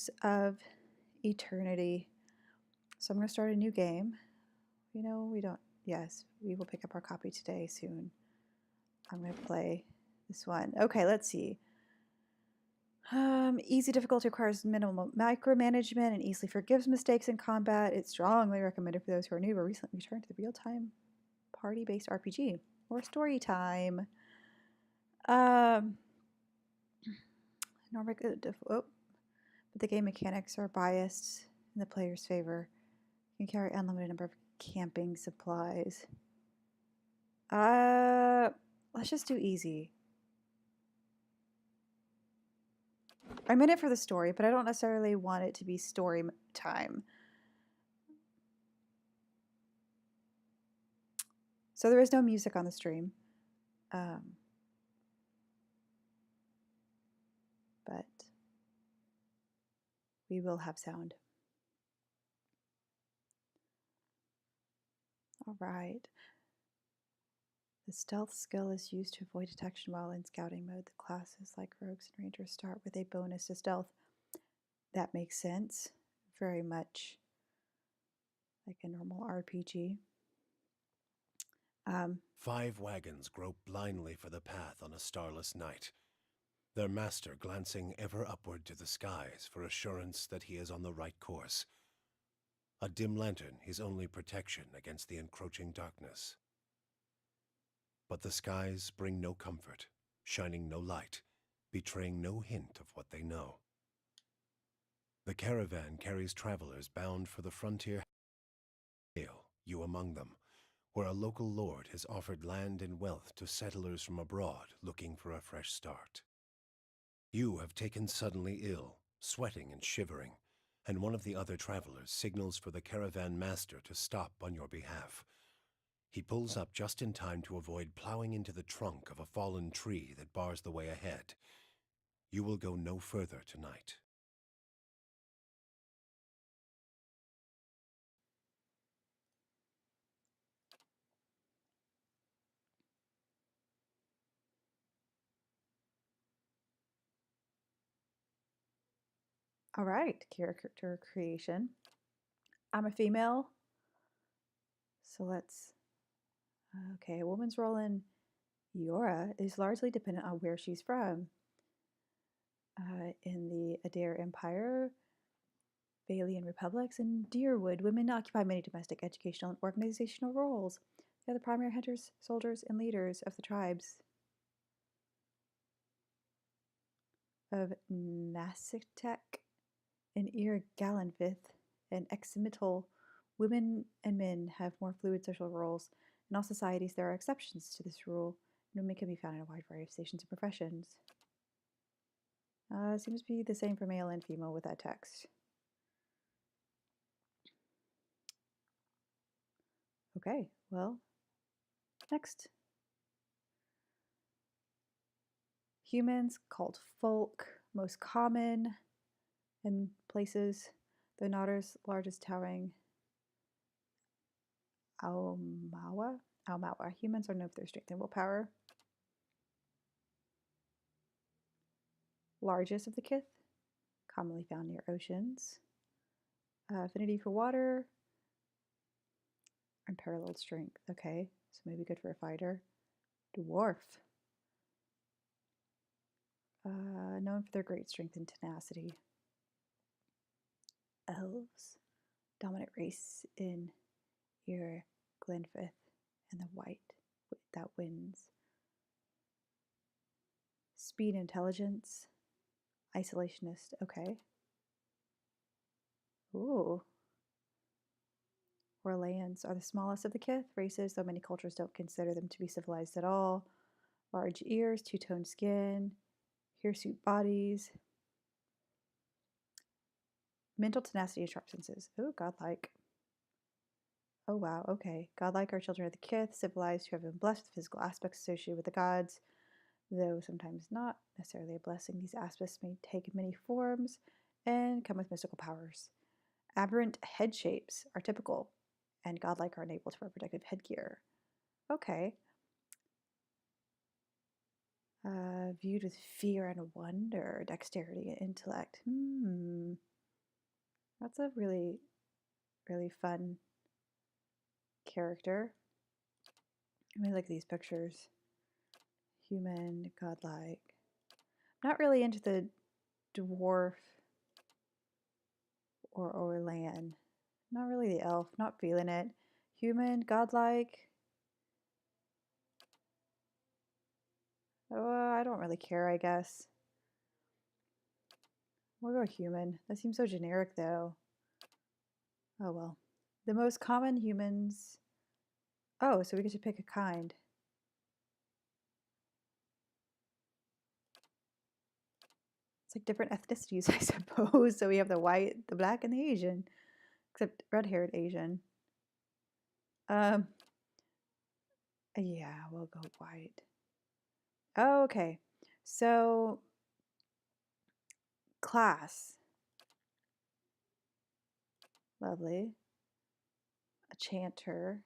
Shadows of Eternity. So I'm going to start a new game. We don't. Yes, we will pick up our copy today soon. I'm going to play this one. Okay, let's see. Easy difficulty requires minimal micromanagement and easily forgives mistakes in combat. It's strongly recommended for those who are new or recently returned to the real-time party-based RPG or story time. Normal, but the game mechanics are biased in the player's favor. You can carry unlimited number of camping supplies. Let's just do easy. I'm in it for the story, but I don't necessarily want it to be story time. So there is no music on the stream. But we will have sound. All right. The stealth skill is used to avoid detection while in scouting mode. The classes like rogues and rangers start with a bonus to stealth. That makes sense. Very much like a normal RPG. 5 wagons grope blindly for the path on a starless night, their master glancing ever upward to the skies for assurance that he is on the right course. A dim lantern his only protection against the encroaching darkness. But the skies bring no comfort, shining no light, betraying no hint of what they know. The caravan carries travelers bound for the frontier, you among them, where a local lord has offered land and wealth to settlers from abroad looking for a fresh start. You have taken suddenly ill, sweating and shivering, and one of the other travelers signals for the caravan master to stop on your behalf. He pulls up just in time to avoid plowing into the trunk of a fallen tree that bars the way ahead. You will go no further tonight. All right, character creation. I'm a female. So let's... Okay, a woman's role in Yora is largely dependent on where she's from. In the Adair Empire, Balian Republics, and Deerwood, women occupy many domestic, educational, and organizational roles. They are the primary hunters, soldiers, and leaders of the tribes of Nasitek and Ir Galanvith and Eximital. Women and men have more fluid social roles. In all societies, there are exceptions to this rule, and women can be found in a wide variety of stations and professions. Seems to be the same for male and female with that text. Okay, well, next. Humans, called folk, most common in places. The Notter's largest towering Aumaua. Humans are known for their strength and willpower. Largest of the kith, commonly found near oceans. Affinity for water. Unparalleled strength. Okay, so maybe good for a fighter. Dwarf. Known for their great strength and tenacity. Elves. Dominant race in Ir Glenfith and the white that wins. Speed, intelligence. Isolationist. Okay. Ooh. Orleans are the smallest of the kith races, though many cultures don't consider them to be civilized at all. Large ears, two-toned skin, hirsute bodies. Mental tenacity and sharp senses. Oh, godlike. Oh, wow, okay. Godlike are children of the kith, civilized who have been blessed with physical aspects associated with the gods, though sometimes not necessarily a blessing. These aspects may take many forms and come with mystical powers. Aberrant head shapes are typical, and godlike are unable to wear protective headgear. Okay. Viewed with fear and wonder, dexterity and intellect. That's a really, really fun character. Let me look at these pictures. Human, godlike. Not really into the dwarf or Orlan. Not really the elf. Not feeling it. Human, godlike. Oh, I don't really care, I guess. We'll go human. That seems so generic, though. Oh, well. The most common humans... Oh, so we get to pick a kind. It's like different ethnicities, I suppose. So we have the white, the black, and the Asian. Except red-haired Asian. Yeah, we'll go white. Oh, okay. So, class. Lovely. A chanter.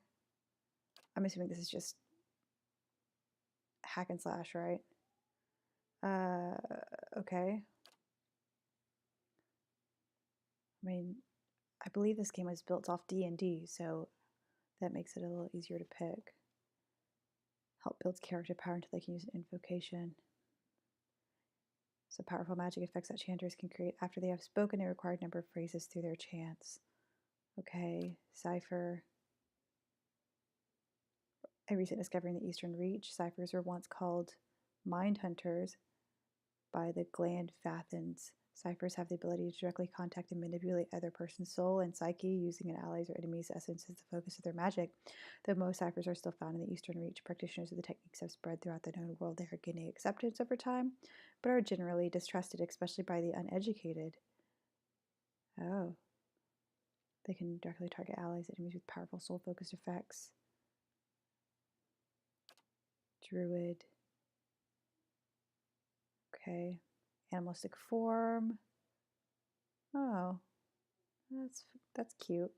I'm assuming this is just hack and slash, right? Okay. I mean, I believe this game was built off D&D, so that makes it a little easier to pick. Help builds character power until they can use an invocation. So powerful magic effects that chanters can create after they have spoken a required number of phrases through their chants. Okay, Cipher. A recent discovery in the Eastern Reach. Ciphers were once called mind hunters by the Glandfathans. Ciphers have the ability to directly contact and manipulate other person's soul and psyche using an ally's or enemy's essence as the focus of their magic. Though most ciphers are still found in the Eastern Reach, practitioners of the techniques have spread throughout the known world. They are gaining acceptance over time, but are generally distrusted, especially by the uneducated. Oh. They can directly target allies, enemies with powerful soul-focused effects. Druid. Okay. Animalistic form. Oh. That's cute.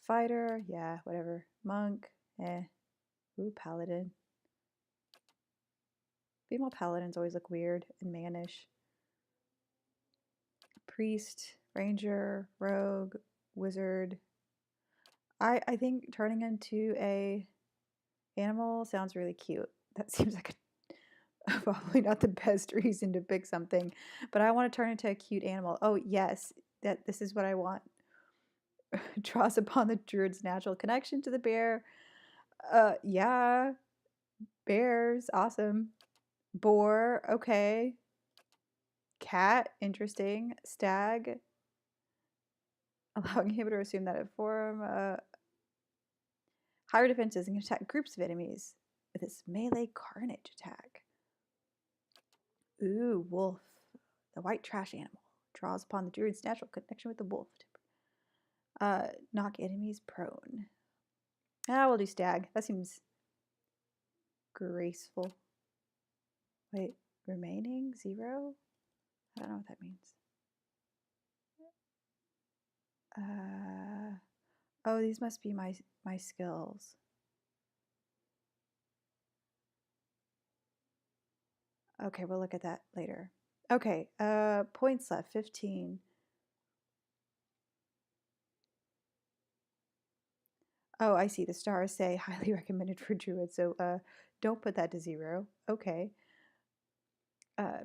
Fighter, yeah, whatever. Monk, eh. Ooh, paladin. Female paladins always look weird and mannish. Priest, ranger, rogue, wizard. I think turning into a animal sounds really cute. That seems like probably not the best reason to pick something, but I want to turn into a cute animal. Oh yes, this is what I want. Draws upon the druid's natural connection to the bear. Yeah, bears, awesome. Boar, okay. Cat, interesting. Stag, allowing him to assume that form. Higher defenses and can attack groups of enemies with its melee carnage attack. Ooh, wolf. The white trash animal. Draws upon the druid's natural connection with the wolf. Knock enemies prone. We'll do stag. That seems graceful. Wait, remaining? 0? I don't know what that means. Oh, these must be my skills. Okay, we'll look at that later. Okay, points left, 15. Oh, I see. The stars say highly recommended for druids, so don't put that to 0. Okay.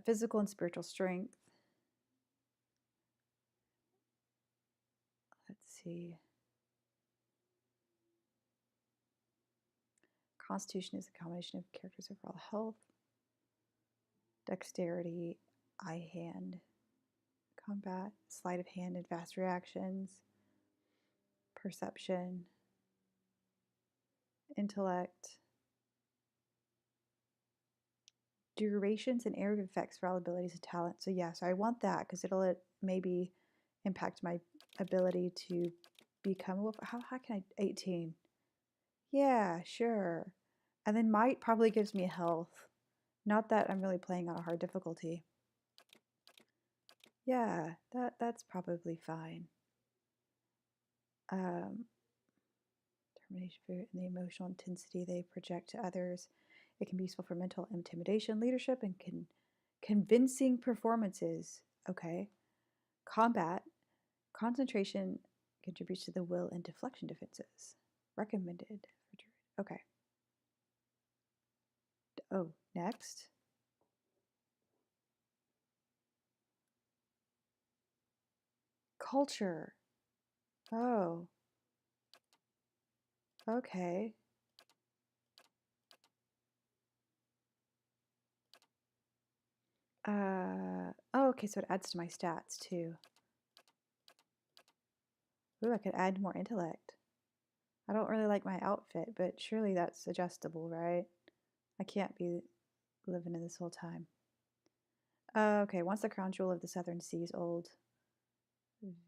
Physical and spiritual strength. Let's see. Constitution is a combination of characters' overall health. Dexterity, eye hand. Combat, sleight of hand and fast reactions. Perception. Intellect. Durations and area of effects for all abilities and talents. So yeah, so I want that because it'll maybe impact my ability to become a wolf. How can I? 18. Yeah, sure. And then might probably gives me health. Not that I'm really playing on a hard difficulty. Yeah, that's probably fine. Determination and the emotional intensity they project to others. It can be useful for mental intimidation, leadership, and convincing performances. Okay. Combat. Concentration contributes to the will and deflection defenses. Recommended for druid. Okay. Oh, next. Culture. Oh. Okay. Oh, okay, so it adds to my stats too. Ooh, I could add more intellect. I don't really like my outfit, but surely that's adjustable, right? I can't be living in this whole time. Okay, once the crown jewel of the southern seas, old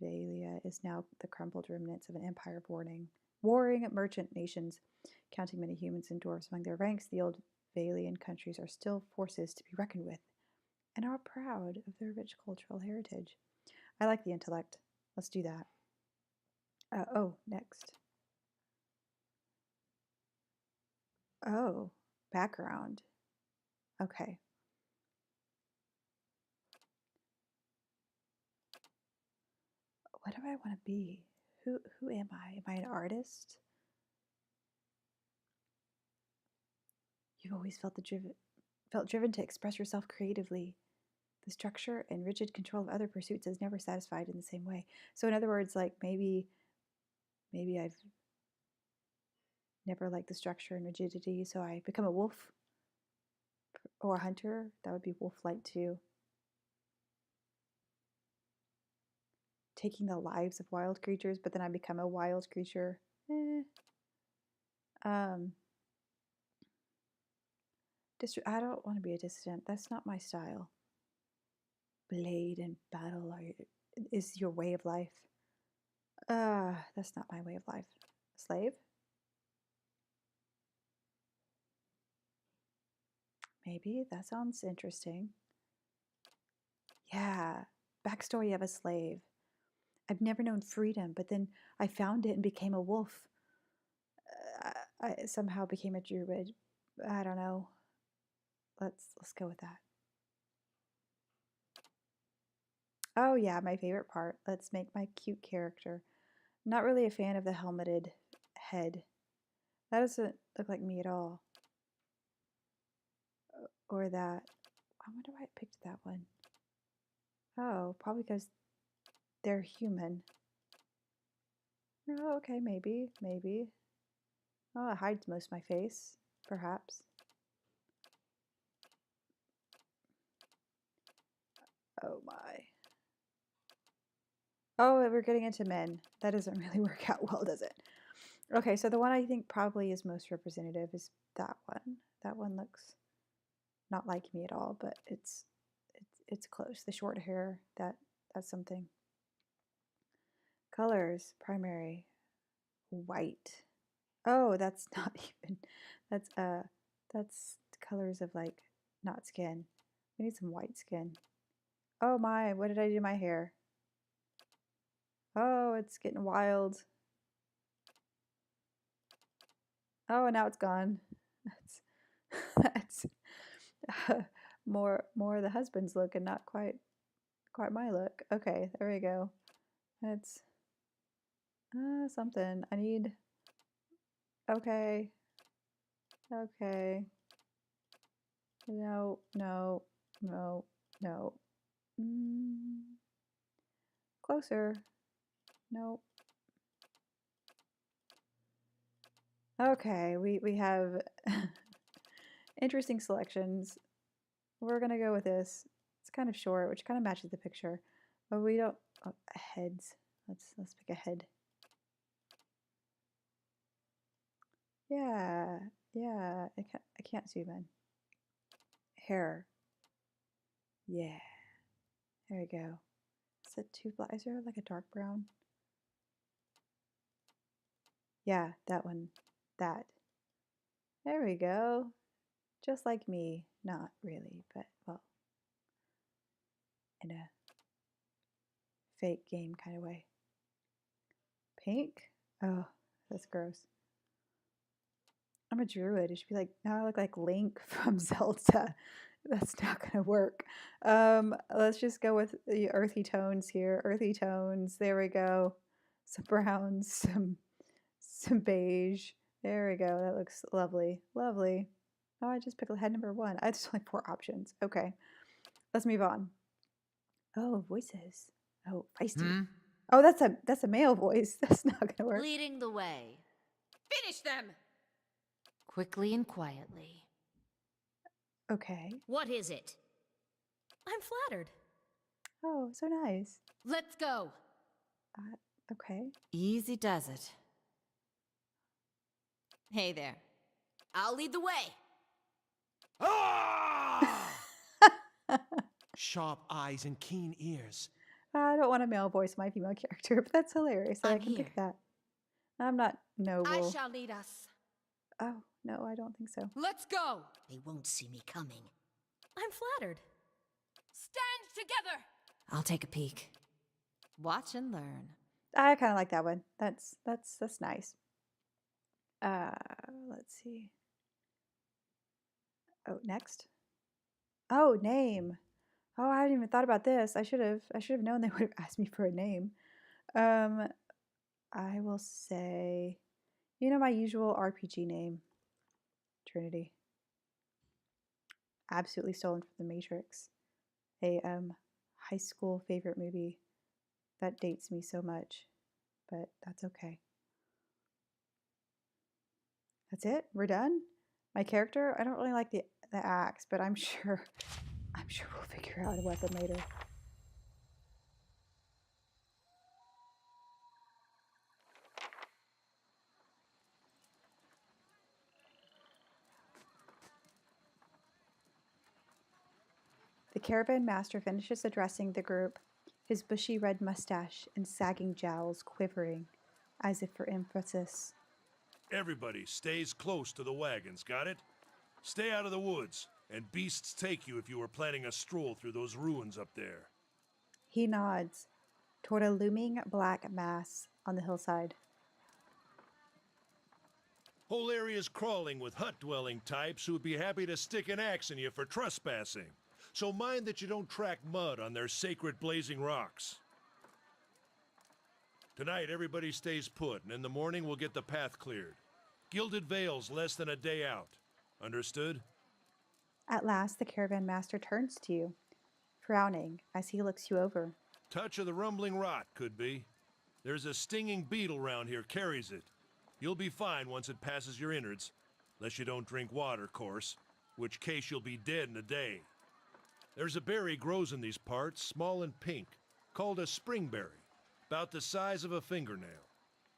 Valia is now the crumbled remnants of an empire warring merchant nations, counting many humans and dwarves among their ranks. The old Valian countries are still forces to be reckoned with, and are proud of their rich cultural heritage. I like the intellect. Let's do that. Oh, next. Oh, background. Okay. What do I want to be? Who am I? Am I an artist? You've always felt driven to express yourself creatively. The structure and rigid control of other pursuits is never satisfied in the same way. So in other words, like maybe I've never liked the structure and rigidity, so I become a wolf or a hunter. That would be wolf-like too. Taking the lives of wild creatures, but then I become a wild creature. I don't want to be a dissident. That's not my style. Blade and battle is your way of life. That's not my way of life. Slave? Maybe. That sounds interesting. Yeah. Backstory of a slave. I've never known freedom, but then I found it and became a wolf. I somehow became a druid. I don't know. Let's go with that. Oh yeah, my favorite part. Let's make my cute character. Not really a fan of the helmeted head. That doesn't look like me at all. Or that. I wonder why I picked that one. Oh, probably because they're human. Oh, okay, maybe. Oh, it hides most of my face, perhaps. Oh my. Oh, we're getting into men. That doesn't really work out well, does it? Okay, so the one I think probably is most representative is that one. That one looks not like me at all, but it's close. The short hair, that's something. Colors, primary, white. Oh, that's not even. That's colors of like not skin. We need some white skin. Oh my, what did I do to my hair? Oh, it's getting wild. Oh, and now it's gone. That's more the husband's look and not quite my look. Okay, there we go. That's something. I need. Okay. Okay. No. Closer. No. Okay, we have interesting selections. We're gonna go with this. It's kind of short, which kind of matches the picture. But we don't heads. Let's pick a head. Yeah, yeah. I can't zoom in. Hair. Yeah. There we go. Is it too black? Is there like a dark brown? Yeah, that one. That. There we go. Just like me. Not really, but well, in a fake game kind of way. Pink? Oh, that's gross. I'm a druid. It should be like, now I look like Link from Zelda. That's not gonna work. Let's just go with the earthy tones here. Earthy tones. There we go. Some browns, some beige. There we go. That looks lovely. Lovely. Oh, I just picked head number one. I just only 4 options. Okay. Let's move on. Oh, voices. Oh, feisty. Oh, that's a male voice. That's not gonna work. Leading the way. Finish them! Quickly and quietly. Okay. What is it? I'm flattered. Oh, so nice. Let's go. Okay. Easy does it. Hey there. I'll lead the way. Ah! Sharp eyes and keen ears. I don't want a male voice my female character, but that's hilarious that I I'm can here. pick that. I'm not noble. I shall lead us. Oh, no, I don't think so. Let's go. They won't see me coming. I'm flattered. Stand together. I'll take a peek. Watch and learn. I kind of like that one. That's nice. Let's see. Oh, next. Oh, name. Oh, I hadn't even thought about this. I should have known they would have asked me for a name. I will say, my usual RPG name, Trinity. Absolutely stolen from The Matrix, a high school favorite movie that dates me so much, but that's okay. That's it. We're done. My character. I don't really like the axe, but I'm sure we'll figure out a weapon later. The caravan master finishes addressing the group, his bushy red mustache and sagging jowls quivering, as if for emphasis. Everybody stays close to the wagons, got it? Stay out of the woods, and beasts take you if you were planning a stroll through those ruins up there. He nods toward a looming black mass on the hillside. Whole area's crawling with hut-dwelling types who would be happy to stick an axe in you for trespassing. So mind that you don't track mud on their sacred blazing rocks. Tonight, everybody stays put, and in the morning we'll get the path cleared. Gilded Vale's less than a day out. Understood? At last, the caravan master turns to you, frowning as he looks you over. Touch of the rumbling rot, could be. There's a stinging beetle round here carries it. You'll be fine once it passes your innards. Unless you don't drink water, course. Which case you'll be dead in a day. There's a berry grows in these parts, small and pink, called a springberry. About the size of a fingernail.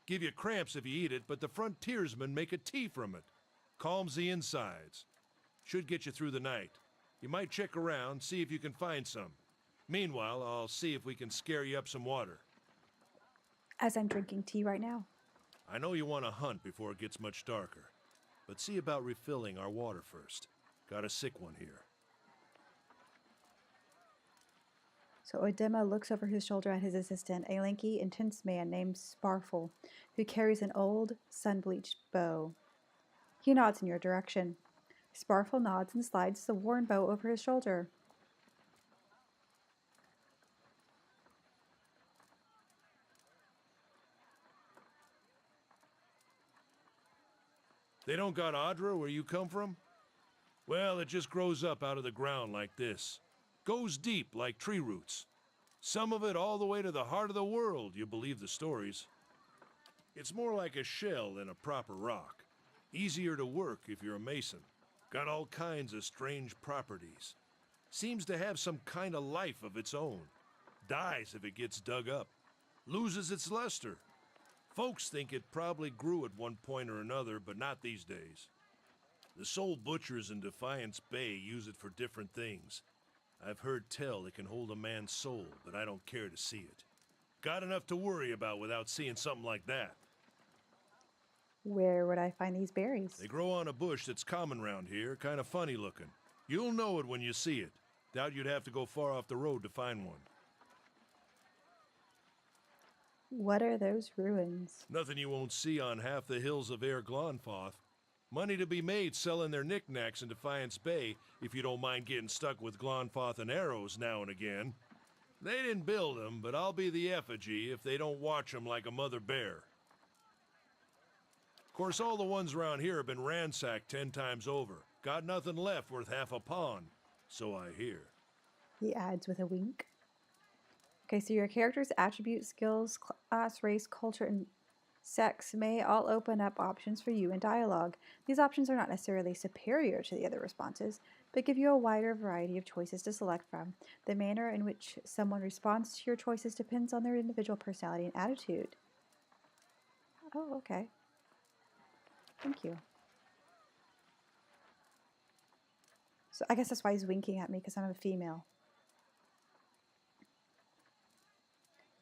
Give you cramps if you eat it, but the frontiersmen make a tea from it. Calms the insides. Should get you through the night. You might check around, see if you can find some. Meanwhile, I'll see if we can scare you up some water. As I'm drinking tea right now. I know you want to hunt before it gets much darker, but see about refilling our water first. Got a sick one here. So Odema looks over his shoulder at his assistant, a lanky, intense man named Sparfle, who carries an old, sun-bleached bow. He nods in your direction. Sparfle nods and slides the worn bow over his shoulder. They don't got Adra where you come from? Well, it just grows up out of the ground like this. Goes deep like tree roots. Some of it all the way to the heart of the world, you believe the stories. It's more like a shell than a proper rock. Easier to work if you're a mason. Got all kinds of strange properties. Seems to have some kind of life of its own. Dies if it gets dug up. Loses its luster. Folks think it probably grew at one point or another, but not these days. The soul butchers in Defiance Bay use it for different things. I've heard tell it can hold a man's soul, but I don't care to see it. Got enough to worry about without seeing something like that. Where would I find these berries? They grow on a bush that's common round here, kind of funny looking. You'll know it when you see it. Doubt you'd have to go far off the road to find one. What are those ruins? Nothing you won't see on half the hills of Air Glonfoth. Money to be made selling their knickknacks in Defiance Bay if you don't mind getting stuck with Glonfoth and arrows now and again. They didn't build them, but I'll be the effigy if they don't watch them like a mother bear. Of course, all the ones around here have been ransacked 10 times over. Got nothing left worth half a pawn, so I hear. He adds with a wink. Okay, so your character's attributes, skills, class, race, culture, and sex may all open up options for you in dialogue. These options are not necessarily superior to the other responses, but give you a wider variety of choices to select from. The manner in which someone responds to your choices depends on their individual personality and attitude. Oh, okay. Thank you. So I guess that's why he's winking at me, because I'm a female.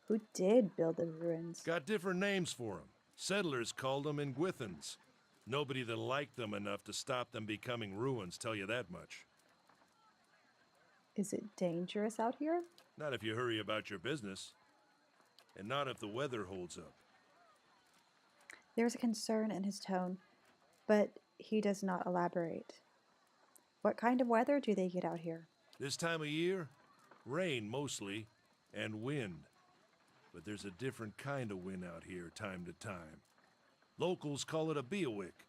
Who did build the ruins? Got different names for them. Settlers called them Ingwithans. Nobody that liked them enough to stop them becoming ruins, tell you that much. Is it dangerous out here? Not if you hurry about your business. And not if the weather holds up. There's a concern in his tone, but he does not elaborate. What kind of weather do they get out here? This time of year, rain mostly, and wind. But there's a different kind of wind out here time to time. Locals call it a Beowick,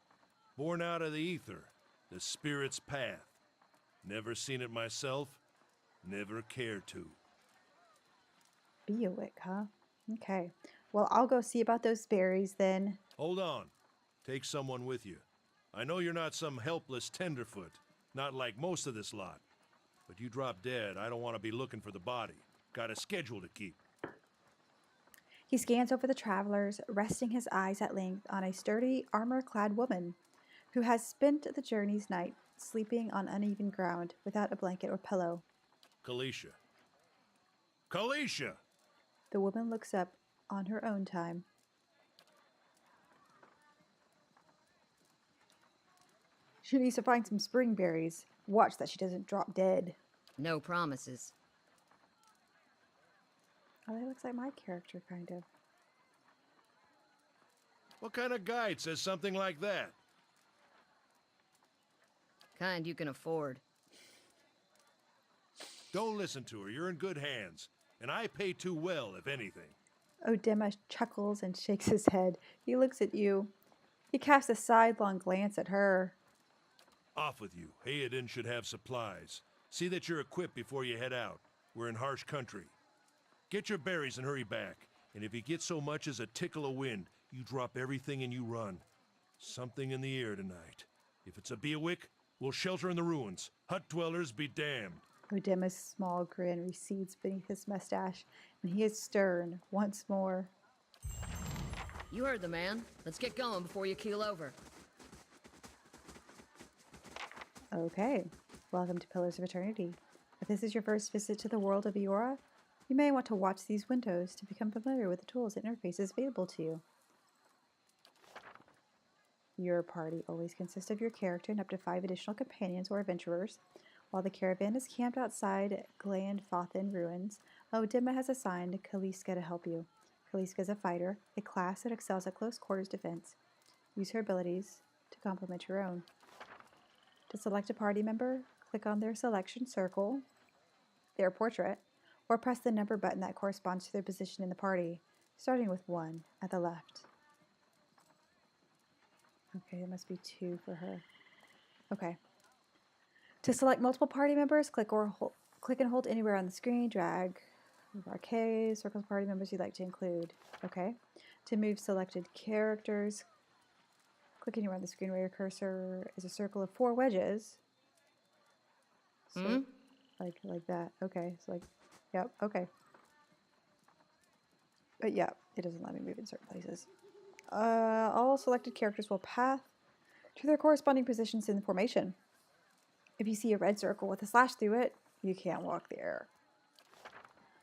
born out of the ether, the spirit's path. Never seen it myself, never care to. Beowick, huh? Okay. Well, I'll go see about those berries then. Hold on. Take someone with you. I know you're not some helpless tenderfoot, not like most of this lot. But you drop dead, I don't want to be looking for the body. Got a schedule to keep. He scans over the travelers, resting his eyes at length on a sturdy, armor-clad woman who has spent the journey's night sleeping on uneven ground without a blanket or pillow. Kalisha. Kalisha! The woman looks up on her own time. She needs to find some spring berries. Watch that she doesn't drop dead. No promises. Oh, that looks like my character, kind of. What kind of guide says something like that? Kind you can afford. Don't listen to her. You're in good hands. And I pay too well, if anything. Odema chuckles and shakes his head. He looks at you. He casts a sidelong glance at her. Off with you. Hayden should have supplies. See that you're equipped before you head out. We're in harsh country. Get your berries and hurry back. And if you get so much as a tickle of wind, you drop everything and you run. Something in the air tonight. If it's a Beowick, we'll shelter in the ruins. Hut dwellers be damned. Odema's small grin recedes beneath his mustache, and he is stern once more. You heard the man. Let's get going before you keel over. Okay, welcome to Pillars of Eternity. If this is your first visit to the world of Eora, you may want to watch these windows to become familiar with the tools and interfaces available to you. Your party always consists of your character and up to 5 additional companions or adventurers. While the caravan is camped outside Glonfoth ruins, Odema has assigned Kaliska to help you. Kaliska is a fighter, a class that excels at close quarters defense. Use her abilities to complement your own. To select a party member, click on their selection circle, their portrait, or press the number button that corresponds to their position in the party, starting with 1 at the left. Okay, it must be 2 for her. Okay. To select multiple party members, click and hold anywhere on the screen, drag arcade, circles party members you'd like to include. Okay. To move selected characters, click anywhere on the screen where your cursor is a circle of 4 wedges. So, like that. Okay. So like, yep, okay. But yeah, it doesn't let me move in certain places. All selected characters will path to their corresponding positions in the formation. If you see a red circle with a slash through it, you can't walk there.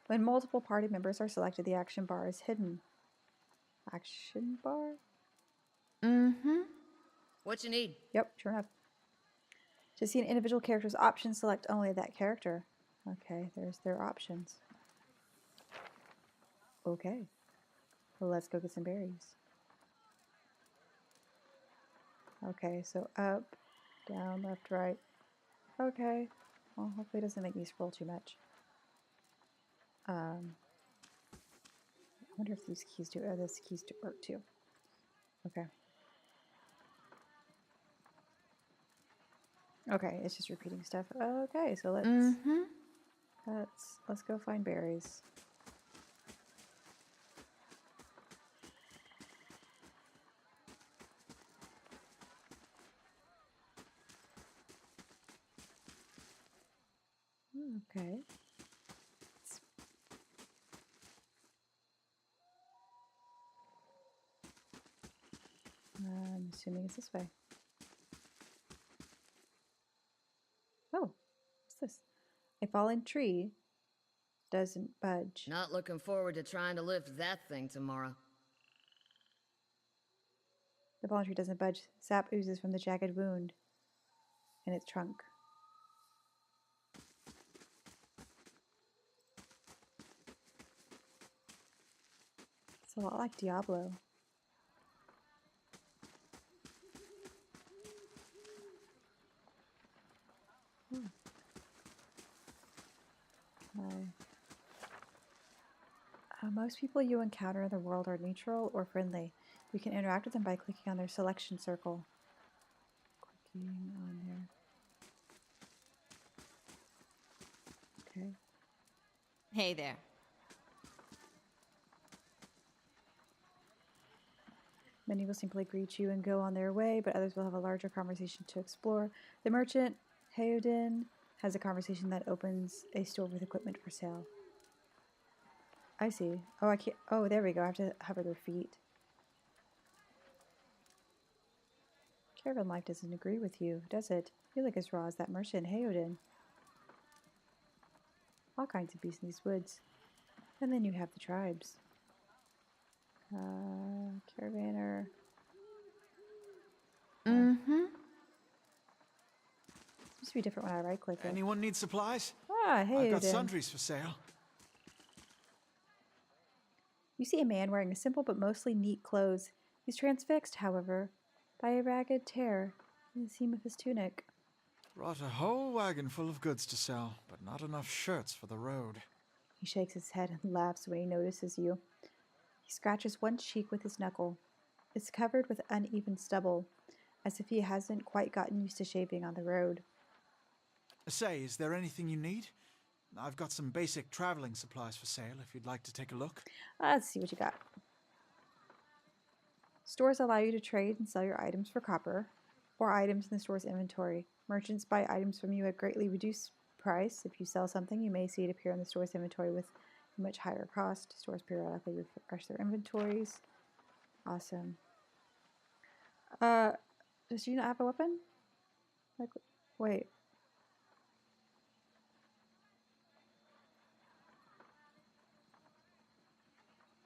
When multiple party members are selected, the action bar is hidden. Action bar? Mm-hmm. What you need? Yep, sure enough. To see an individual character's options, select only that character. Okay, there's their options. Okay. Well, let's go get some berries. Okay, so up, down, left, right. Okay. Well, hopefully it doesn't make me scroll too much. I wonder if these keys do, these keys do work too. Okay. Okay, it's just repeating stuff. Okay, so let's go find berries. Okay. I'm assuming it's this way. Oh, what's this? A fallen tree doesn't budge. Not looking forward to trying to lift that thing tomorrow. The fallen tree doesn't budge. Sap oozes from the jagged wound in its trunk. It's a lot like Diablo. Most people you encounter in the world are neutral or friendly. You can interact with them by clicking on their selection circle. Clicking on there. Okay. Hey there. Many will simply greet you and go on their way, but others will have a larger conversation to explore. The merchant, Heodin, has a conversation that opens a store with equipment for sale. I see. Oh, I can't. Oh, there we go. I have to hover their feet. Caravan life doesn't agree with you, does it? You're like as raw as that merchant, Heodin. All kinds of beasts in these woods. And then you have the tribes. Caravaner. Seems to be different when I right click it. Anyone need supplies? Ah, hey, I've got Odin. sundries for sale. You see a man wearing a simple but mostly neat clothes. He's transfixed, however, by a ragged tear in the seam of his tunic. Brought a whole wagon full of goods to sell, but not enough shirts for the road. He shakes his head and laughs when he notices you. He scratches one cheek with his knuckle. It's covered with uneven stubble, as if he hasn't quite gotten used to shaving on the road. Say, is there anything you need? I've got some basic traveling supplies for sale if you'd like to take a look. Let's see what you got. Stores allow you to trade and sell your items for copper, or items in the store's inventory. Merchants buy items from you at greatly reduced price. If you sell something, you may see it appear in the store's inventory with a much higher cost. Stores periodically refresh their inventories. Awesome. Does you not have a weapon? Like, wait.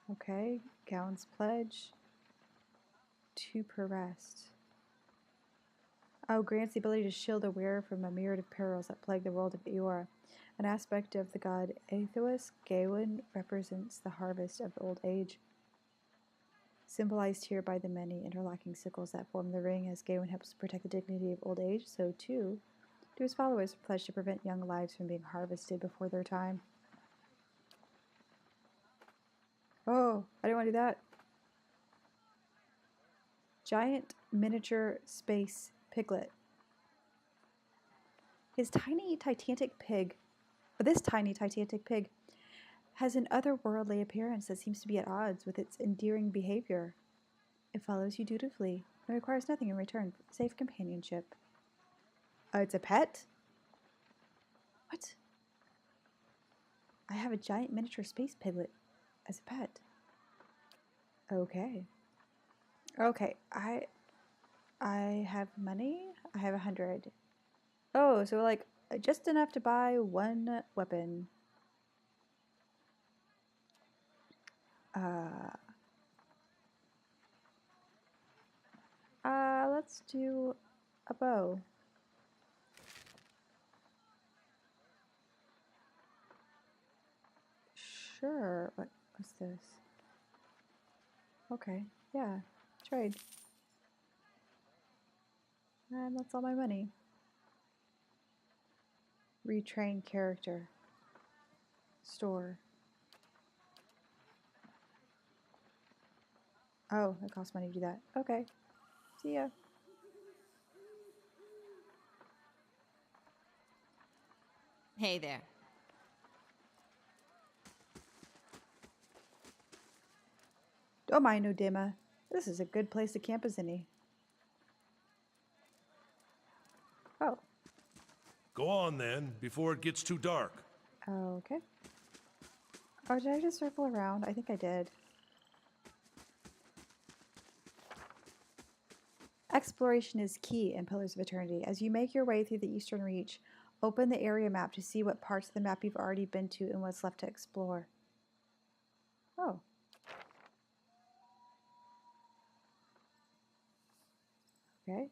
Okay, Gowan's Pledge. 2 per rest. Oh, grants the ability to shield a wearer from a myriad of perils that plague the world of Eora. An aspect of the god Aethos, Gawain represents the harvest of old age. Symbolized here by the many interlocking sickles that form the ring, as Gawain helps protect the dignity of old age, so too do his followers pledge to prevent young lives from being harvested before their time. Oh, I didn't want to do that. Giant miniature space piglet. This tiny titanic pig has an otherworldly appearance that seems to be at odds with its endearing behavior. It follows you dutifully and requires nothing in return for safe companionship. It's a pet? What? I have a giant miniature space piglet as a pet. Okay. Okay, I have money. I have 100. Oh, so like just enough to buy one weapon. Let's do a bow. Sure. What's this? Okay, yeah, trade. And that's all my money. Retrain character. Store. Oh, it costs money to do that. Okay. See ya. Hey there. Don't mind no dimmer. This is a good place to camp as any. Oh, Go on then, before it gets too dark. okay. Oh, did I just circle around? I think I did. Exploration is key in Pillars of Eternity. As you make your way through the Eastern Reach, open the area map to see what parts of the map you've already been to and what's left to explore. Oh. Okay.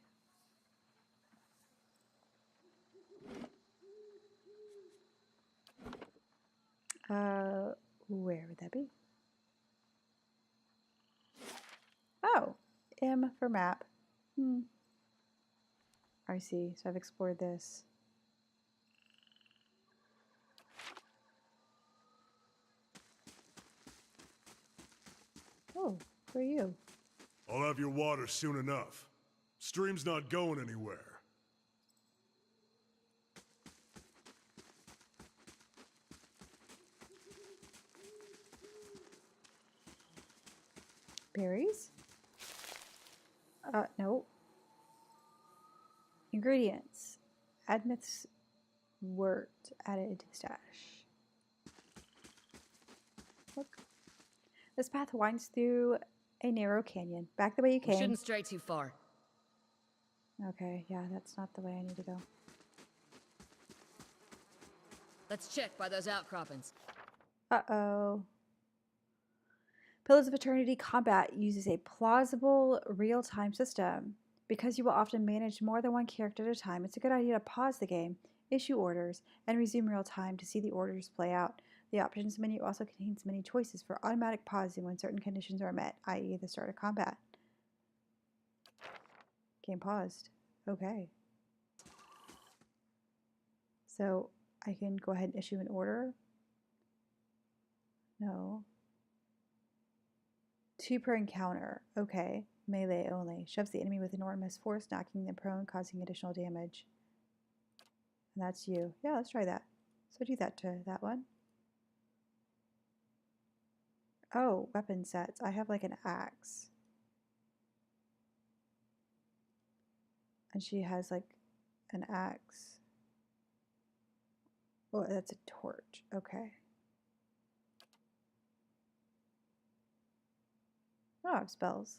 Where would that be? Oh, M for map. I see. So I've explored this. Oh, who are you? I'll have your water soon enough. Stream's not going anywhere. Berries? No. Ingredients. Admith's wort added to the stash. Look. This path winds through a narrow canyon. Back the way you We came. shouldn't stray too far. Okay, yeah, that's not the way I need to go. Let's check by those outcroppings. Uh-oh. Pillars of Eternity combat uses a plausible real-time system. Because you will often manage more than one character at a time, it's a good idea to pause the game, issue orders, and resume real time to see the orders play out. The options menu also contains many choices for automatic pausing when certain conditions are met, i.e. the start of combat. Game paused. Okay. So I can go ahead and issue an order. No. 2 per encounter. Okay. Melee only. Shoves the enemy with enormous force, knocking them prone, causing additional damage. And that's you. Yeah, let's try that. So do that to that one. Oh, weapon sets. I have like an axe. And she has like an axe. Oh, that's a torch. Okay. Oh, I have spells.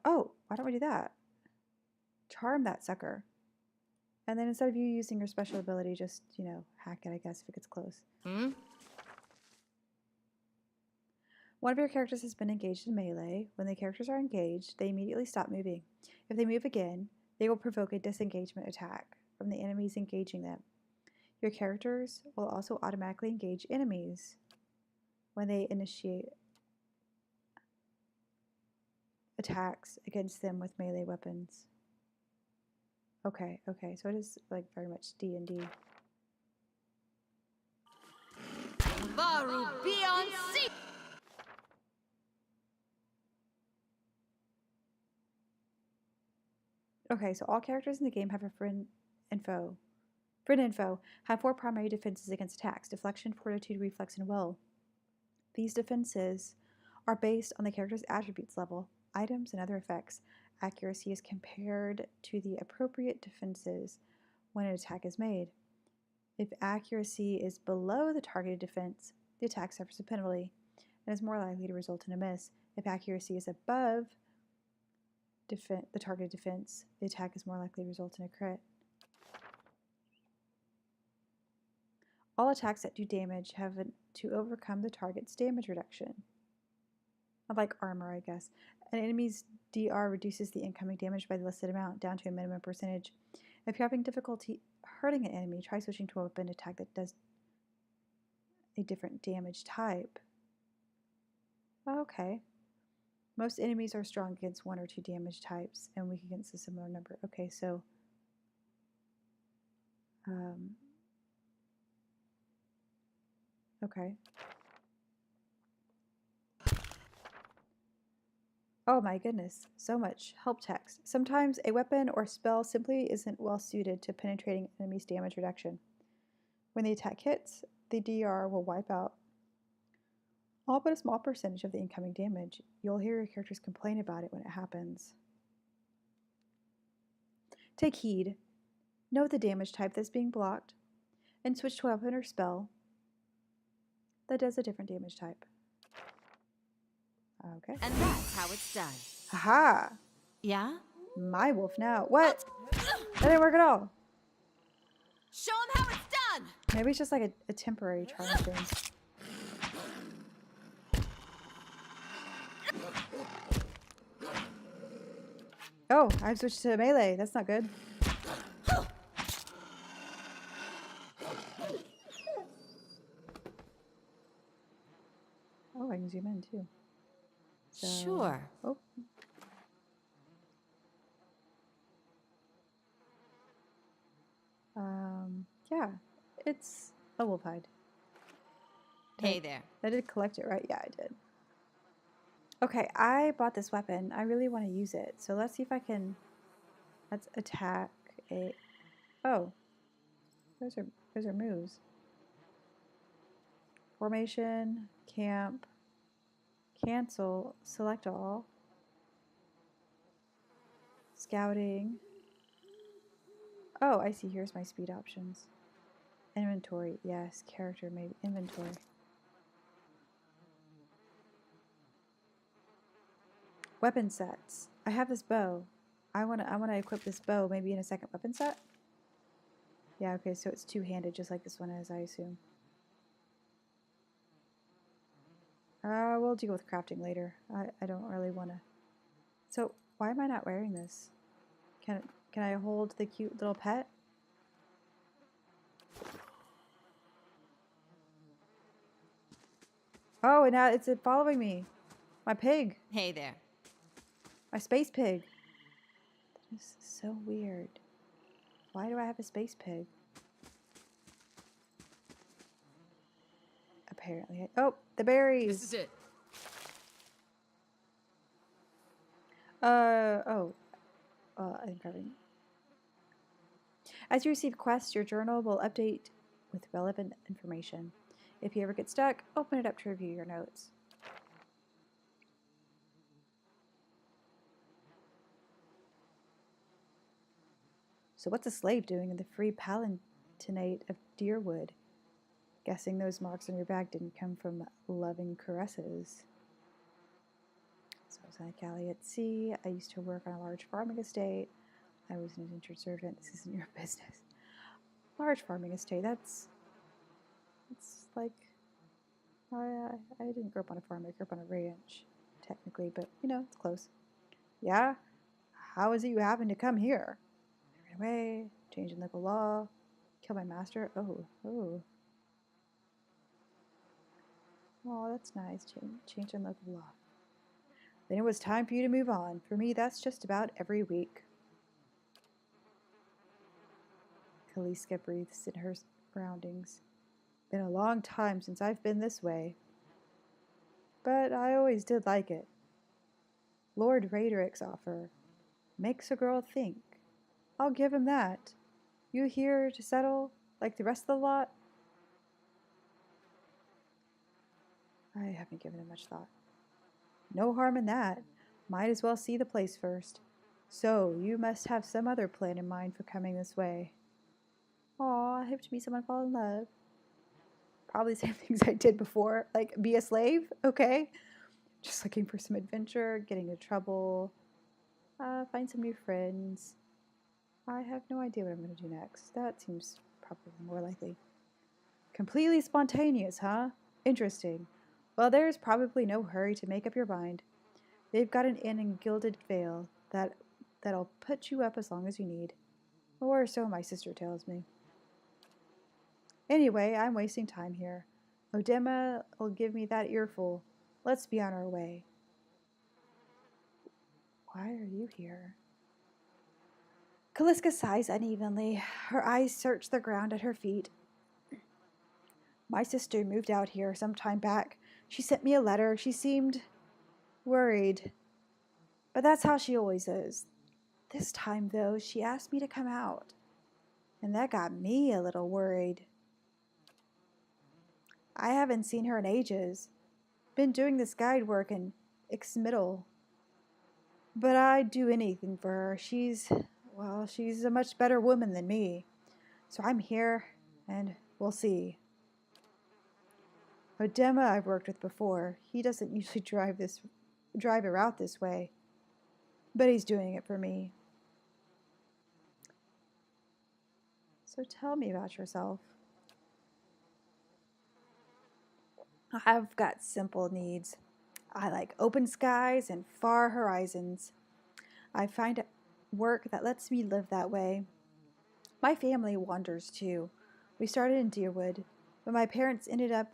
Oh, why don't we do that? Charm that sucker. And then instead of you using your special ability, just, you know, hack it, I guess, if it gets close. Hmm? One of your characters has been engaged in melee. When the characters are engaged, they immediately stop moving. If they move again, they will provoke a disengagement attack from the enemies engaging them. Your characters will also automatically engage enemies when they initiate attacks against them with melee weapons. Okay, so it is like very much D&D. Varu Beyonce! Okay, so all characters in the game have a friend and foe. Friend and foe have 4 primary defenses against attacks: deflection, fortitude, reflex, and will. These defenses are based on the character's attributes level, items, and other effects. Accuracy is compared to the appropriate defenses when an attack is made. If accuracy is below the targeted defense, the attack suffers a penalty and is more likely to result in a miss. If accuracy is above the targeted defense, the attack is more likely to result in a crit. All attacks that do damage have to overcome the target's damage reduction. Like armor, I guess. An enemy's DR reduces the incoming damage by the listed amount down to a minimum percentage. If you're having difficulty hurting an enemy, try switching to a weapon attack that does a different damage type. Okay. Most enemies are strong against 1 or 2 damage types and weak against a similar number. Okay, so okay. Oh my goodness, so much help text. Sometimes a weapon or spell simply isn't well suited to penetrating enemies' damage reduction. When the attack hits, the DR will wipe out all but a small percentage of the incoming damage. You'll hear your characters complain about it when it happens. Take heed. Know the damage type that's being blocked, and switch to a weapon or spell that does a different damage type. Okay. And that's how it's done. Haha! Yeah? My wolf now. What? That didn't work at all. Show him how it's done! Maybe it's just like a temporary charm thing. Oh, I've switched to melee. That's not good. Oh, I can zoom in too. So, Sure. oh. Yeah, it's a wolf hide. Hey there. I did collect it, right? Yeah, I did. Okay, I bought this weapon. I really want to use it. So let's see if I can... Let's attack a... Oh. Those are moves. Formation, camp, cancel, select all, scouting. Oh, I see. Here's my speed options. Inventory, yes. Character, maybe. Inventory. Weapon sets. I have this bow. I wanna equip this bow maybe in a second weapon set. Yeah, okay, so it's two-handed just like this one is, I assume. We'll deal with crafting later. I don't really wanna. So why am I not wearing this? Can I hold the cute little pet? Oh, and now it's following me. My pig. Hey there. My space pig. This is so weird. Why do I have a space pig? Apparently. Oh, the berries. This is it. I think grabbing. As you receive quests, your journal will update with relevant information. If you ever get stuck, open it up to review your notes. So what's a slave doing in the free palatinate of Deerwood? Guessing those marks on your back didn't come from loving caresses. So I was on a galley at sea. I used to work on a large farming estate. I was an indentured servant. This isn't your business. Large farming estate. It's like I didn't grow up on a farm. I grew up on a ranch, technically, but you know it's close. Yeah. How is it you happen to come here? I ran away. Changing local law. Kill my master. Oh. Oh, that's nice. Change in local law. Then it was time for you to move on. For me, that's just about every week. Kaliska breathes in her surroundings. Been a long time since I've been this way. But I always did like it. Lord Raedric's offer makes a girl think. I'll give him that. You here to settle like the rest of the lot? I haven't given it much thought. No harm in that. Might as well see the place first. So, you must have some other plan in mind for coming this way. Aw, I hope to meet someone, fall in love. Probably the same things I did before. Like, be a slave? Okay. Just looking for some adventure, getting into trouble, find some new friends. I have no idea what I'm going to do next. That seems probably more likely. Completely spontaneous, huh? Interesting. Well, there's probably no hurry to make up your mind. They've got an inn in Gilded Vale that'll put you up as long as you need. Or so my sister tells me. Anyway, I'm wasting time here. Odema will give me that earful. Let's be on our way. Why are you here? Kaliska sighs unevenly. Her eyes search the ground at her feet. My sister moved out here some time back. She sent me a letter. She seemed worried. But that's how she always is. This time, though, she asked me to come out. And that got me a little worried. I haven't seen her in ages. Been doing this guide work in Ixmiddle. But I'd do anything for her. She's a much better woman than me. So I'm here, and we'll see. Odema I've worked with before. He doesn't usually drive her out this way. But he's doing it for me. So tell me about yourself. I've got simple needs. I like open skies and far horizons. I find work that lets me live that way. My family wanders too. We started in Deerwood, but my parents ended up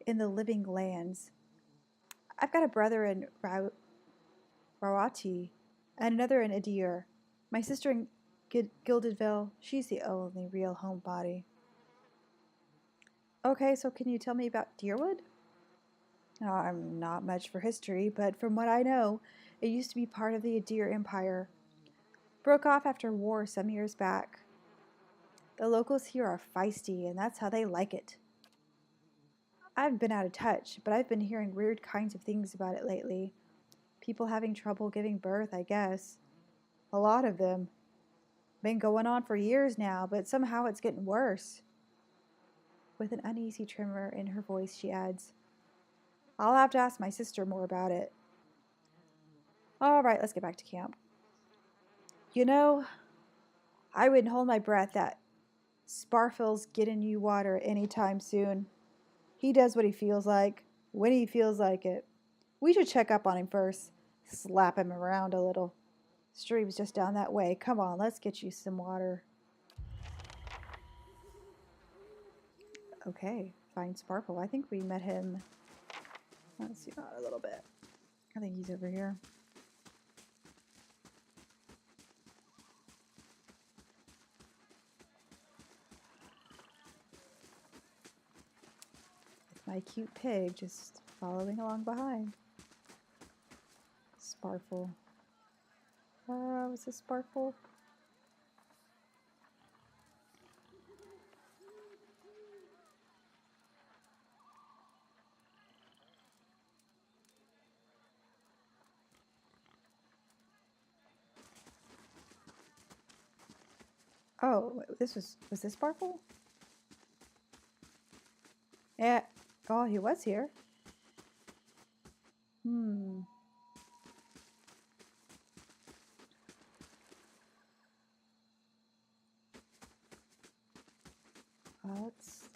in the Living Lands. I've got a brother in Rawati and another in Adir. My sister in Gildedville, she's the only real homebody. Okay, so can you tell me about Deerwood? I'm not much for history, but from what I know, it used to be part of the Adir Empire. Broke off after war some years back. The locals here are feisty, and that's how they like it. I've been out of touch, but I've been hearing weird kinds of things about it lately. People having trouble giving birth, I guess. A lot of them. Been going on for years now, but somehow it's getting worse. With an uneasy tremor in her voice, she adds, I'll have to ask my sister more about it. All right, let's get back to camp. You know, I wouldn't hold my breath that Sparfil's getting you water anytime soon. He does what he feels like, when he feels like it. We should check up on him first. Slap him around a little. Stream's just down that way. Come on, let's get you some water. Okay, find Sparkle. I think we met him. Let's see, a little bit. I think he's over here. With my cute pig just following along behind. Sparkle. Was this Sparkle? Oh, was this Sparkle? Yeah. Oh, he was here.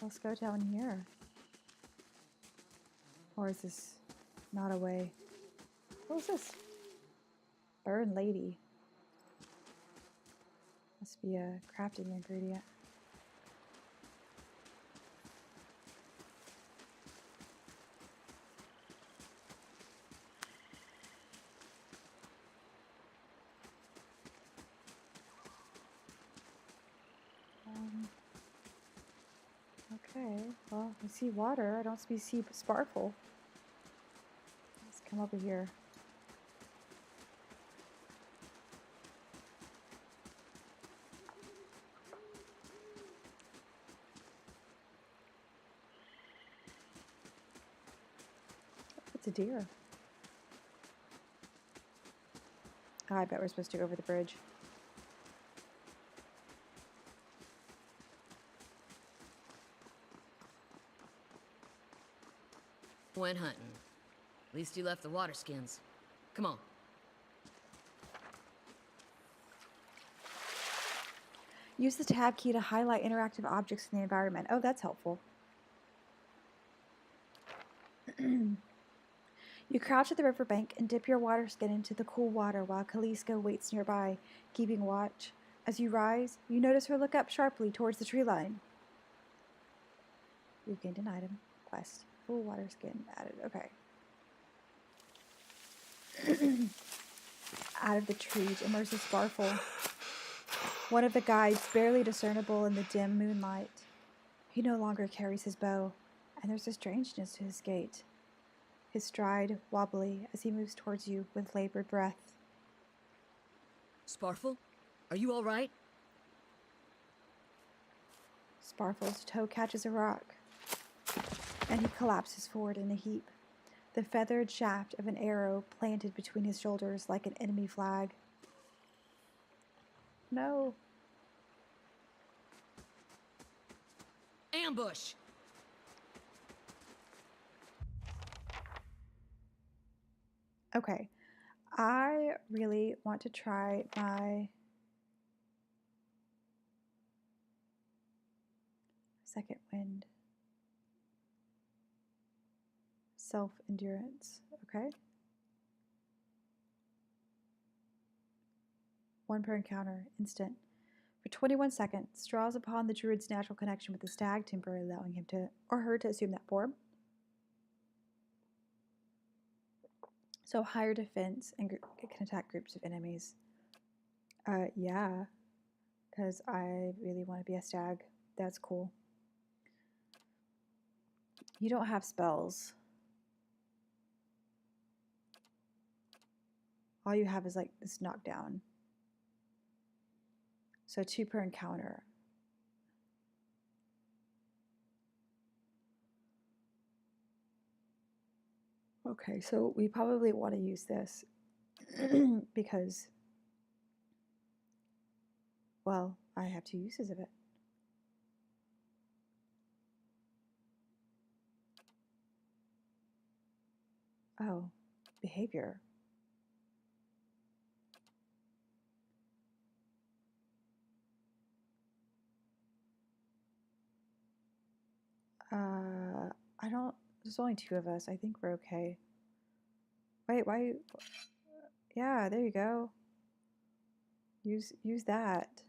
Let's go down here. Or is this not a way? What was this? Burn Lady. Must be a crafting ingredient. Okay, well, I see water. I don't see Sparkle. Let's come over here. It's a deer. Oh, I bet we're supposed to go over the bridge. Went hunting. At least you left the water skins. Come on. Use the tab key to highlight interactive objects in the environment. Oh, that's helpful. You crouch at the riverbank and dip your water skin into the cool water while Kaliska waits nearby, keeping watch. As you rise, you notice her look up sharply towards the tree line. You've gained an item. Quest. Full water skin added. Okay. out of the trees emerges Sparful, one of the guides barely discernible in the dim moonlight. He no longer carries his bow, and there's a strangeness to his gait. His stride wobbly as he moves towards you with labored breath. Sparful, are you all right? Sparfle's toe catches a rock, and he collapses forward in a heap, the feathered shaft of an arrow planted between his shoulders like an enemy flag. No. Ambush! Okay. I really want to try my second wind. Self-endurance. Okay. 1 per encounter. Instant. For 21 seconds, draws upon the druid's natural connection with the stag, temporarily allowing him to or her to assume that form. So higher defense and it can attack groups of enemies. Yeah, because I really want to be a stag. That's cool. You don't have spells. All you have is like this knockdown. So 2 per encounter. Okay, so we probably want to use this because, well, I have 2 uses of it. Oh, behavior. I don't, there's only 2 of us. I think we're okay. Wait, why? Yeah, there you go. Use that.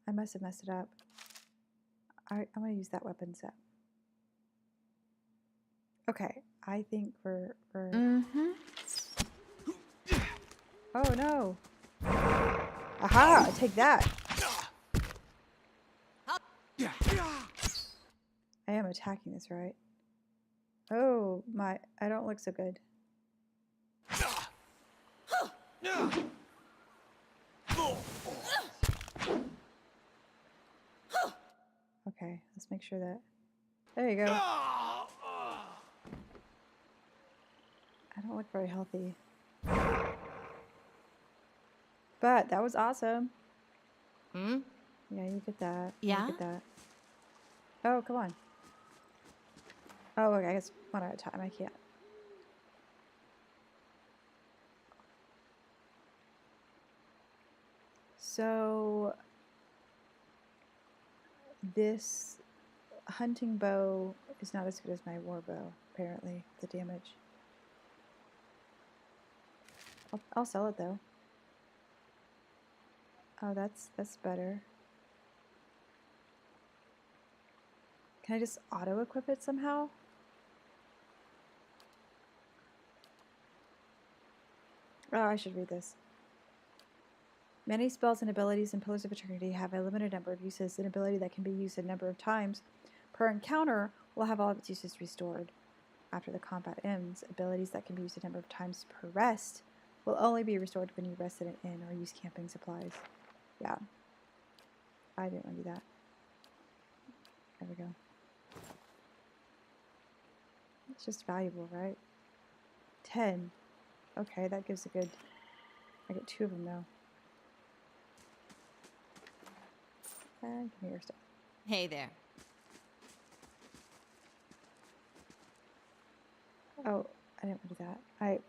I must have messed it up. I'm gonna use that weapon set. Okay, I think we're Mm-hmm. Oh no! Aha! Take that! I am attacking this, right? Oh my! I don't look so good. Okay, let's make sure that. There you go. I don't look very healthy. But that was awesome. Hmm? Yeah, you get that. Yeah? You get that. Oh, come on. Oh, okay, I guess one at a time. I can't. So this hunting bow is not as good as my war bow, apparently, the damage. I'll sell it though. Oh, that's better. Can I just auto-equip it somehow? Oh, I should read this. Many spells and abilities in Pillars of Eternity have a limited number of uses. An ability that can be used a number of times per encounter will have all of its uses restored after the combat ends. Abilities that can be used a number of times per rest will only be restored when you rest in an inn or use camping supplies. Yeah. I didn't want to do that. There we go. It's just valuable, right? 10. Okay, that gives a good... I get 2 of them though. And give me your stuff. Hey there. Oh, I didn't want to do that. I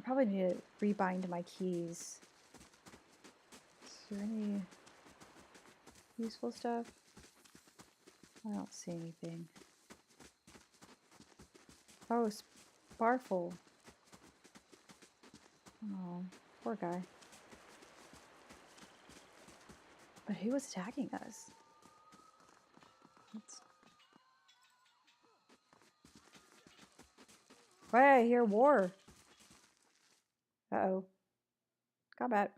probably need to rebind my keys. Is there any useful stuff? I don't see anything. Oh, Sparfle. Oh, poor guy. But who was attacking us? Why I hear war? Uh-oh. Combat.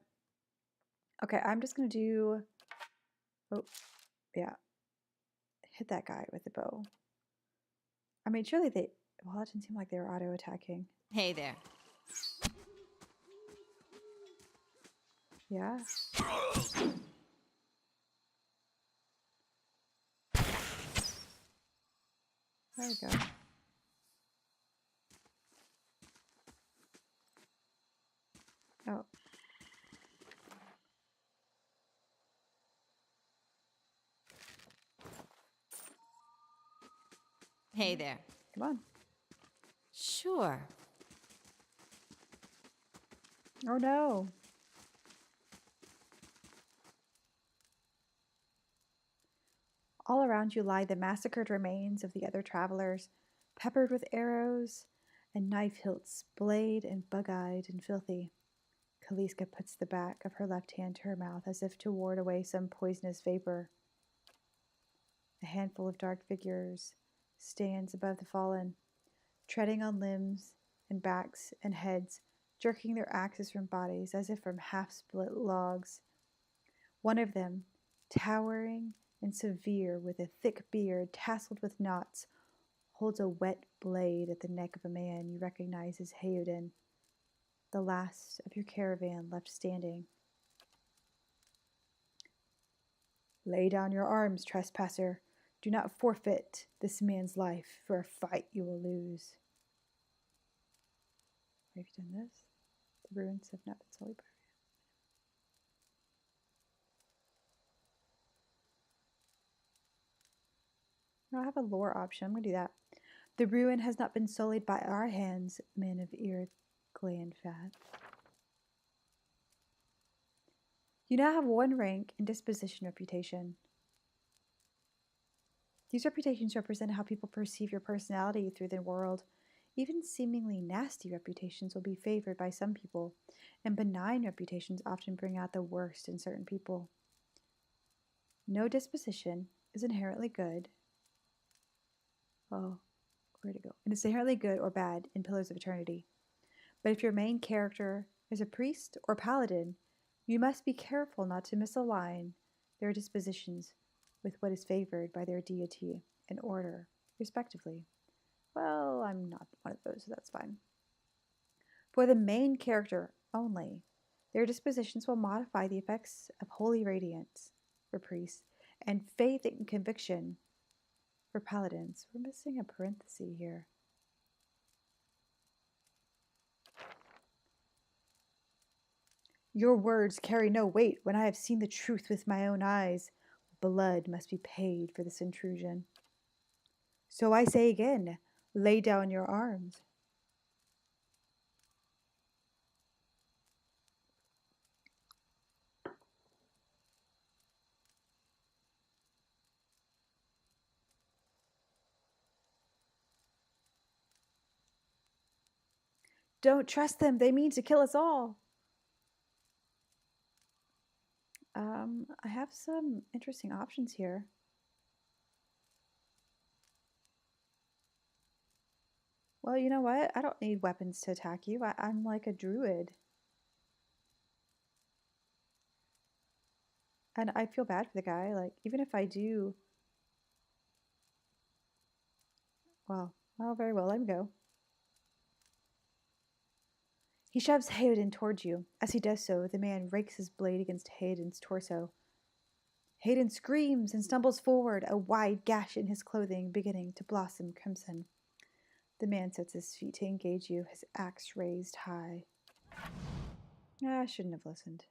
Okay, I'm just gonna do... Oh, yeah. Hit that guy with the bow. I mean, surely they... Well, it didn't seem like they were auto-attacking. Hey there. Yeah. There we go. Oh. Hey there. Come on. Sure. Oh no. All around you lie the massacred remains of the other travelers, peppered with arrows and knife hilts, splayed and bug-eyed and filthy. Kaliska puts the back of her left hand to her mouth as if to ward away some poisonous vapor. A handful of dark figures stands above the fallen, treading on limbs and backs and heads, jerking their axes from bodies as if from half-split logs. One of them, towering and severe with a thick beard tasseled with knots, holds a wet blade at the neck of a man you recognize as Heoden, the last of your caravan left standing. Lay down your arms, trespasser. Do not forfeit this man's life for a fight you will lose. Have you done this? The ruins have not been sullied by I have a lore option. I'm going to do that. The ruin has not been sullied by our hands, men of Glandfad. You now have one rank in disposition reputation. These reputations represent how people perceive your personality through the world. Even seemingly nasty reputations will be favored by some people, and benign reputations often bring out the worst in certain people. No disposition is inherently good. Oh, where'd it go? And it's inherently good or bad in Pillars of Eternity. But if your main character is a priest or paladin, you must be careful not to misalign their dispositions with what is favored by their deity and order, respectively. Well, I'm not one of those, so that's fine. For the main character only, their dispositions will modify the effects of holy radiance for priests and faith and conviction for paladins. We're missing a parenthesis here. Your words carry no weight when I have seen the truth with my own eyes. Blood must be paid for this intrusion. So I say again, lay down your arms. Don't trust them. They mean to kill us all. I have some interesting options here. Well, you know what? I don't need weapons to attack you. I'm like a druid. And I feel bad for the guy. Like, even if I do... Well, very well, let him go. He shoves Heoden towards you. As he does so, the man rakes his blade against Heoden's torso. Heoden screams and stumbles forward, a wide gash in his clothing beginning to blossom crimson. The man sets his feet to engage you, his axe raised high. I shouldn't have listened.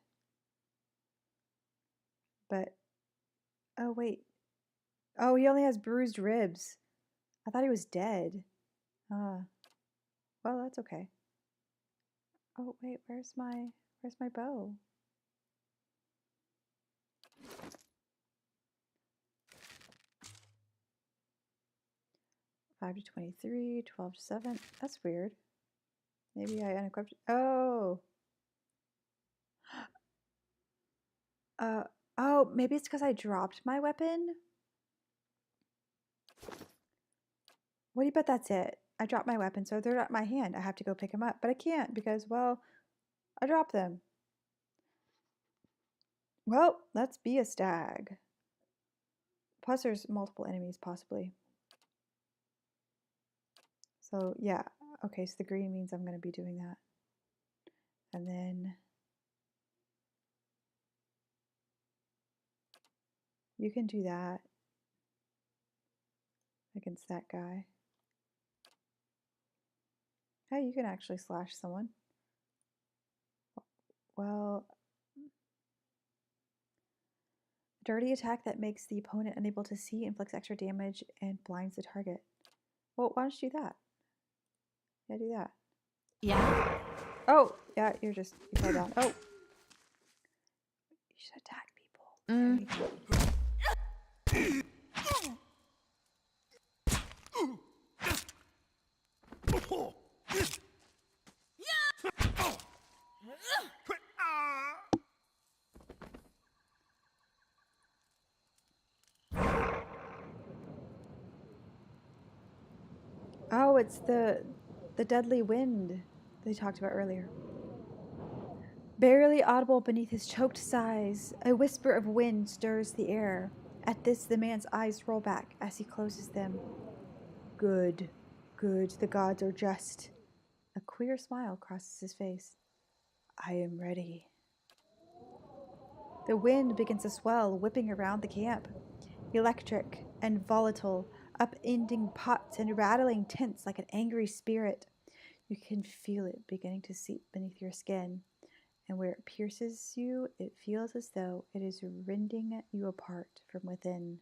But, oh wait. Oh, he only has bruised ribs. I thought he was dead. Well, that's okay. Oh wait, where's my bow? $5 to 23, 12 to 7. That's weird. Maybe I unequipped. Oh. Oh, maybe it's because I dropped my weapon. What do you bet that's it? I dropped my weapon, so they're not in my hand. I have to go pick them up, but I can't because, well, I dropped them. Well, let's be a stag. Plus, there's multiple enemies, possibly. So, yeah. Okay, so the green means I'm going to be doing that. And then you can do that against that guy. Hey, you can actually slash someone. Well, dirty attack that makes the opponent unable to see, inflicts extra damage, and blinds the target. Well, why don't you do that? Yeah, do that. Yeah? Oh, yeah, you fell down. Oh. You should attack people. There you go. Oh, it's the deadly wind they talked about earlier. Barely audible beneath his choked sighs, a whisper of wind stirs the air. At this, the man's eyes roll back as he closes them. Good, good, the gods are just. A queer smile crosses his face. I am ready. The wind begins to swell, whipping around the camp. Electric and volatile, upending pots and rattling tents like an angry spirit. You can feel it beginning to seep beneath your skin, and where it pierces you, it feels as though it is rending you apart from within.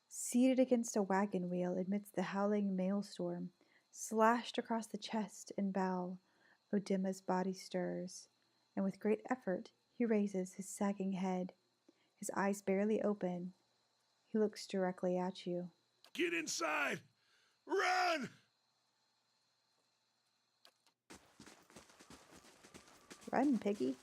Seated against a wagon wheel amidst the howling maelstrom, slashed across the chest and bow, Odima's body stirs, and with great effort he raises his sagging head, his eyes barely open. He looks directly at you. Get inside! Run! Run, piggy.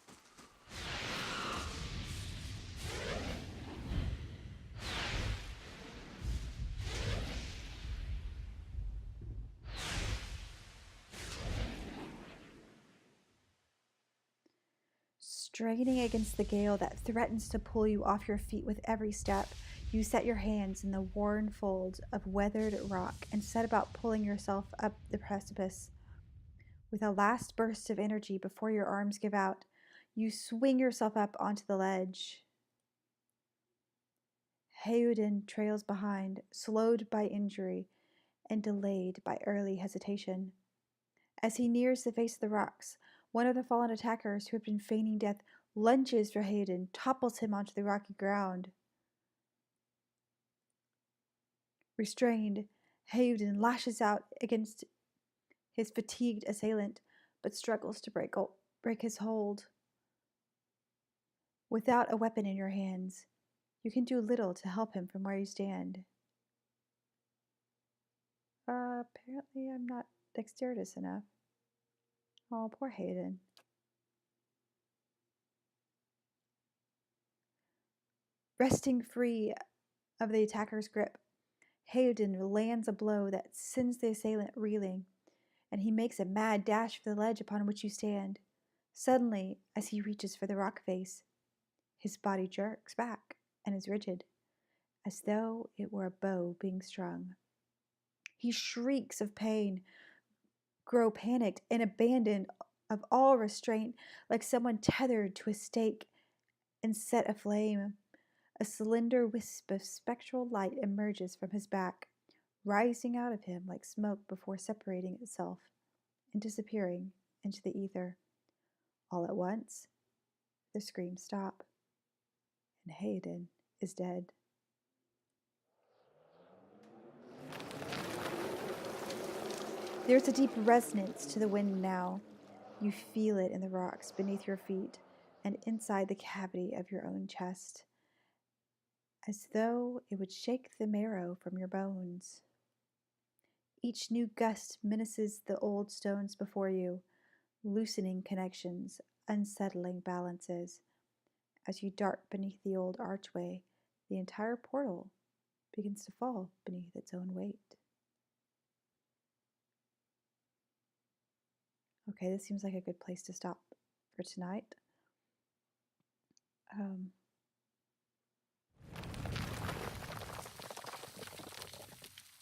Straining against the gale that threatens to pull you off your feet with every step, you set your hands in the worn folds of weathered rock and set about pulling yourself up the precipice. With a last burst of energy before your arms give out, you swing yourself up onto the ledge. Heoden trails behind, slowed by injury and delayed by early hesitation. As he nears the face of the rocks, one of the fallen attackers who had been feigning death lunges for Heoden, topples him onto the rocky ground. Restrained, Heoden lashes out against his fatigued assailant, but struggles to break his hold. Without a weapon in your hands, you can do little to help him from where you stand. Apparently I'm not dexterous enough. Oh, poor Heoden. Wresting free of the attacker's grip, Heoden lands a blow that sends the assailant reeling, and he makes a mad dash for the ledge upon which you stand. Suddenly, as he reaches for the rock face, his body jerks back and is rigid, as though it were a bow being strung. He shrieks of pain, grow panicked and abandoned of all restraint, like someone tethered to a stake and set aflame. A slender wisp of spectral light emerges from his back, rising out of him like smoke before separating itself and disappearing into the ether. All at once, the screams stop, and Heoden is dead. There's a deep resonance to the wind now. You feel it in the rocks beneath your feet and inside the cavity of your own chest, as though it would shake the marrow from your bones. Each new gust menaces the old stones before you, loosening connections, unsettling balances. As you dart beneath the old archway, the entire portal begins to fall beneath its own weight. Okay, this seems like a good place to stop for tonight.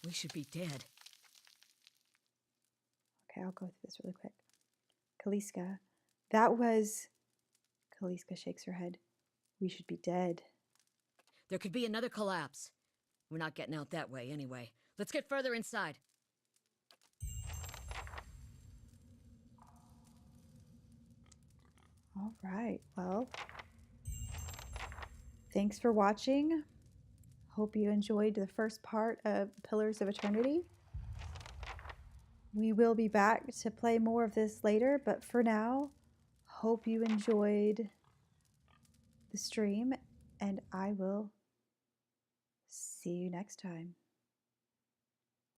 We should be dead. Okay, I'll go through this really quick. Kaliska. That was... Kaliska shakes her head. We should be dead. There could be another collapse. We're not getting out that way anyway. Let's get further inside. All right, well, thanks for watching. Hope you enjoyed the first part of Pillars of Eternity. We will be back to play more of this later, but for now, hope you enjoyed the stream, and I will see you next time.